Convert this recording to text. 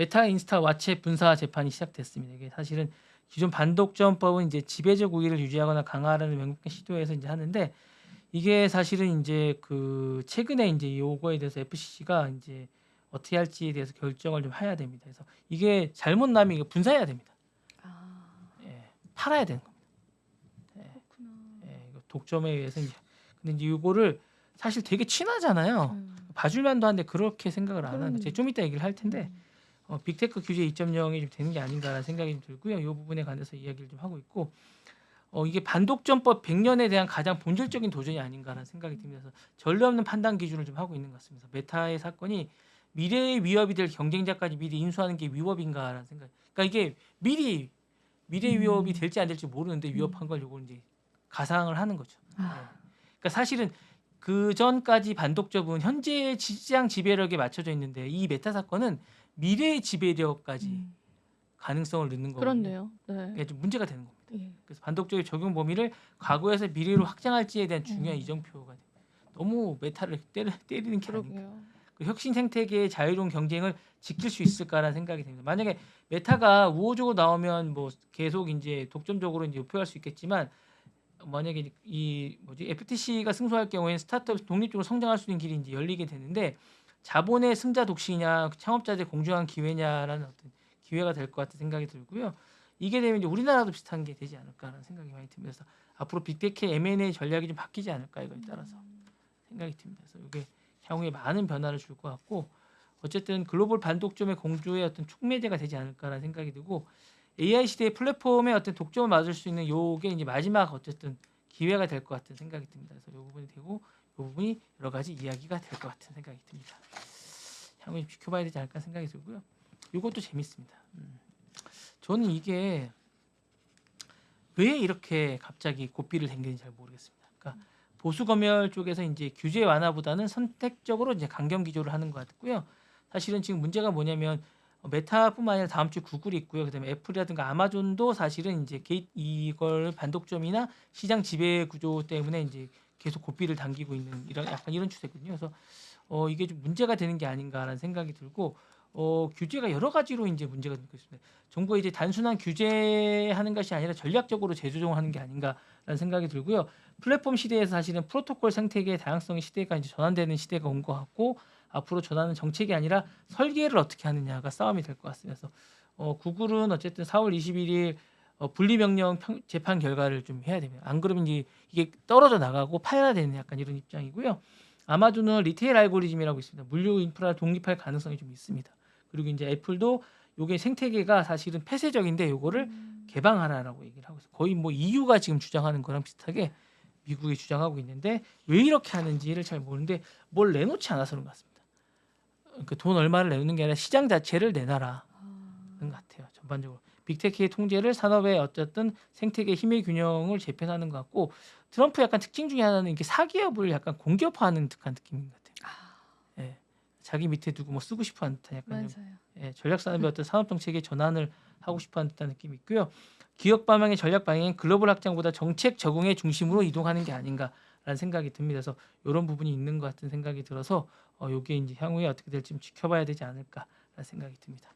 메타 인스타 왓챗 분사 재판이 시작됐습니다. 이게 사실은 기존 반독점법은 이제 지배적 우위를 유지하거나 강화하는 명백한 시도에서 이제 하는데 이게 사실은 이제 그 최근에 이제 요거에 대해서 FCC가 이제 어떻게 할지에 대해서 결정을 좀 해야 됩니다. 그래서 이게 잘못 나면 이거 분사해야 됩니다. 아, 예, 팔아야 되는 겁니다. 그렇구나. 예, 이거 독점에 의해서 이제 근데 이제 요거를 사실 되게 친하잖아요. 봐줄만도 한데 그렇게 생각을 안 하는 거죠. 제가 좀 이따 얘기를 할 텐데 빅테크 규제 2.0이 좀 되는 게 아닌가라는 생각이 좀 들고요. 이 부분에 관해서 이야기를 좀 하고 있고 이게 반독점법 100년에 대한 가장 본질적인 도전이 아닌가라는 생각이 듭니다. 그래서 전례 없는 판단 기준을 좀 하고 있는 것 같습니다. 메타의 사건이 미래의 위협이 될 경쟁자까지 미리 인수하는 게 위협인가라는 생각. 그러니까 이게 미리 미래 위협이 될지 안 될지 모르는데 위협한 걸 요걸 이제 가상을 하는 거죠. 네. 그러니까 사실은 그 전까지 반독점은 현재 시장 지배력에 맞춰져 있는데 이 메타 사건은 미래의 지배력까지 가능성을 넣는 거거든요. 그렇네요. 네. 그러니까 좀 문제가 되는 겁니다. 예. 그래서 반독점의 적용 범위를 과거에서 미래로 확장할지에 대한 중요한 이정표가 됩니다. 너무 메타를 때리는 게 아닌가. 그러게요. 그 혁신 생태계의 자유로운 경쟁을 지킬 수 있을까라는 생각이 듭니다. 만약에 메타가 우호적으로 나오면 뭐 계속 이제 독점적으로 이제 ఉప요할 수 있겠지만 만약에 이 뭐지 FTC가 승소할 경우에는 스타트업 독립적으로 성장할 수 있는 길이 이제 열리게 되는데 자본의 승자 독식이냐 창업자들 공정한 기회냐라는 어떤 기회가 될 것 같은 생각이 들고요. 이게 되면 이제 우리나라도 비슷한 게 되지 않을까라는 생각이 많이 들면서 앞으로 빅테크 M&A 전략이 좀 바뀌지 않을까 이거에 따라서 생각이 듭니다. 그래서 이게 향후에 많은 변화를 줄 것 같고 어쨌든 글로벌 반독점의 공조의 어떤 촉매제가 되지 않을까라는 생각이 들고 AI 시대의 플랫폼의 어떤 독점을 맞을 수 있는 요게 이제 마지막 어쨌든 기회가 될 것 같은 생각이 듭니다. 그래서 요 부분이 되고 요 부분이 여러 가지 이야기가 될 것 같은 생각이 듭니다. 향후에 좀 지켜봐야 되지 않을까 생각이 들고요. 요것도 재밌습니다. 저는 이게 왜 이렇게 갑자기 고삐를 당기는지 잘 모르겠습니다. 그러니까 보수 검열 쪽에서 이제 규제 완화보다는 선택적으로 이제 강경 기조를 하는 것 같고요. 사실은 지금 문제가 뭐냐면 메타뿐만 아니라 다음 주 구글이 있고요. 그다음에 애플이라든가 아마존도 사실은 이제 이걸 반독점이나 시장 지배 구조 때문에 이제 계속 고삐를 당기고 있는 이런 약간 이런 추세거든요. 그래서 이게 좀 문제가 되는 게 아닌가라는 생각이 들고 규제가 여러 가지로 이제 문제가 되고 있습니다. 정부가 이제 단순한 규제하는 것이 아니라 전략적으로 재조정하는 게 아닌가라는 생각이 들고요. 플랫폼 시대에서 사실은 프로토콜 생태계의 다양성의 시대가 이제 전환되는 시대가 온 것 같고 앞으로 전환은 정책이 아니라 설계를 어떻게 하느냐가 싸움이 될 것 같습니다. 그래서 구글은 어쨌든 4월 21일 분리명령 재판 결과를 좀 해야 됩니다. 안 그러면 이게 떨어져 나가고 파야 되는 약간 이런 입장이고요. 아마존은 리테일 알고리즘이라고 있습니다. 물류 인프라를 독립할 가능성이 좀 있습니다. 그리고 이제 애플도 요게 생태계가 사실은 폐쇄적인데 요거를 개방하라라고 얘기를 하고 있어요. 거의 뭐 EU가 지금 주장하는 거랑 비슷하게 미국이 주장하고 있는데 왜 이렇게 하는지를 잘 모르는데 뭘 내놓지 않아서 그런 것 같습니다. 그 돈 얼마를 내놓는 게 아니라 시장 자체를 내놔라 그런 것 같아요. 전반적으로 빅테크의 통제를 산업의 어쨌든 생태계 힘의 균형을 재편하는 것 같고 트럼프 약간 특징 중에 하나는 이렇게 사기업을 약간 공격화하는 듯한 느낌인 것 같아요. 예, 자기 밑에 두고 뭐 쓰고 싶어하는 듯한 약간 좀, 맞아요. 예, 전략 산업의 어떤 산업 정책의 전환을 하고 싶어하는 듯한 느낌이 있고요. 기업 방향의 전략 방향은 글로벌 확장보다 정책 적응의 중심으로 이동하는 게 아닌가라는 생각이 듭니다. 그래서 이런 부분이 있는 것 같은 생각이 들어서 요게 이제 향후에 어떻게 될지 좀 지켜봐야 되지 않을까라는 생각이 듭니다.